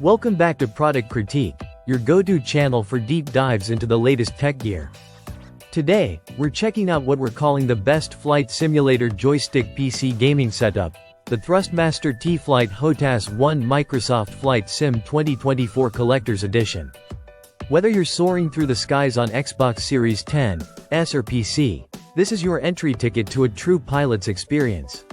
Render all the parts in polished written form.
Welcome back to Product Critique, your go-to channel for deep dives into the latest tech gear. Today, we're checking out what we're calling the best flight simulator joystick PC gaming setup, the Thrustmaster T-Flight Hotas 1 Microsoft Flight Sim 2024 Collector's Edition. Whether you're soaring through the skies on Xbox Series X, S or PC, this is your entry ticket to a true pilot's experience.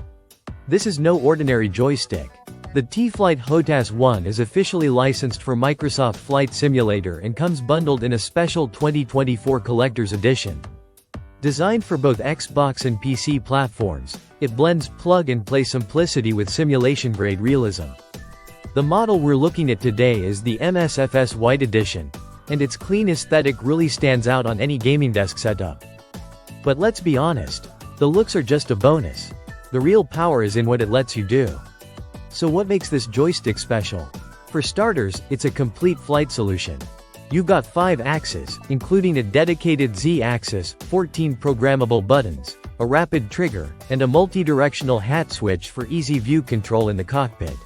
This is no ordinary joystick. The T-Flight Hotas 1 is officially licensed for Microsoft Flight Simulator and comes bundled in a special 2024 Collector's Edition. Designed for both Xbox and PC platforms, it blends plug-and-play simplicity with simulation-grade realism. The model we're looking at today is the MSFS White Edition, and its clean aesthetic really stands out on any gaming desk setup. But let's be honest, the looks are just a bonus. The real power is in what it lets you do. So what makes this joystick special? For starters, it's a complete flight solution. You've got 5 axes, including a dedicated Z-axis, 14 programmable buttons, a rapid trigger, and a multi-directional hat switch for easy view control in the cockpit.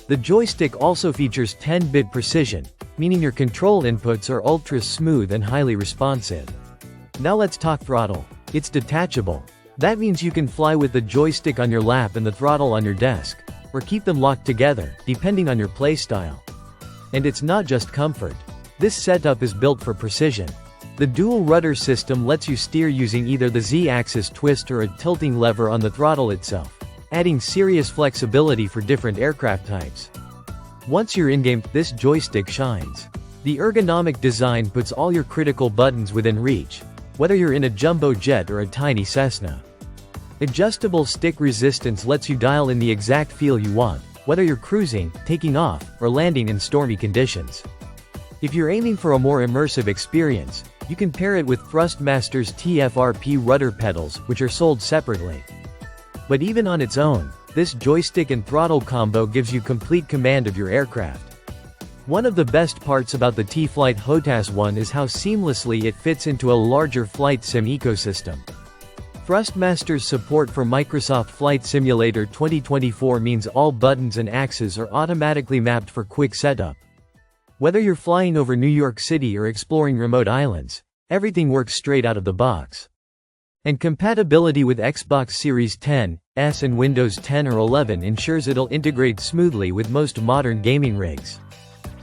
The joystick also features 10-bit precision, meaning your control inputs are ultra-smooth and highly responsive. Now let's talk throttle. It's detachable. That means you can fly with the joystick on your lap and the throttle on your desk, or keep them locked together, depending on your playstyle. And it's not just comfort. This setup is built for precision. The dual rudder system lets you steer using either the Z-axis twist or a tilting lever on the throttle itself, adding serious flexibility for different aircraft types. Once you're in-game, this joystick shines. The ergonomic design puts all your critical buttons within reach, whether you're in a jumbo jet or a tiny Cessna. Adjustable stick resistance lets you dial in the exact feel you want, whether you're cruising, taking off, or landing in stormy conditions. If you're aiming for a more immersive experience, you can pair it with Thrustmaster's TFRP rudder pedals, which are sold separately. But even on its own, this joystick and throttle combo gives you complete command of your aircraft. One of the best parts about the T-Flight Hotas 1 is how seamlessly it fits into a larger flight sim ecosystem. Thrustmaster's support for Microsoft Flight Simulator 2024 means all buttons and axes are automatically mapped for quick setup. Whether you're flying over New York City or exploring remote islands, everything works straight out of the box. And compatibility with Xbox Series X, S and Windows 10 or 11 ensures it'll integrate smoothly with most modern gaming rigs.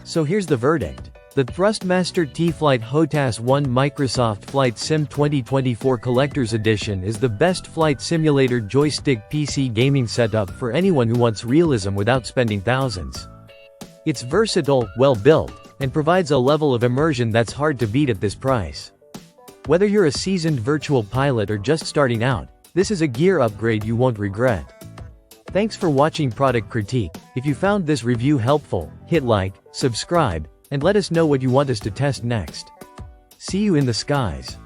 So here's the verdict. The Thrustmaster T-Flight Hotas 1 Microsoft Flight Sim 2024 Collector's Edition is the best flight simulator joystick PC gaming setup for anyone who wants realism without spending thousands. It's versatile, well-built, and provides a level of immersion that's hard to beat at this price. Whether you're a seasoned virtual pilot or just starting out, this is a gear upgrade you won't regret. Thanks for watching Product Critique. If you found this review helpful, hit like, subscribe, and let us know what you want us to test next. See you in the skies.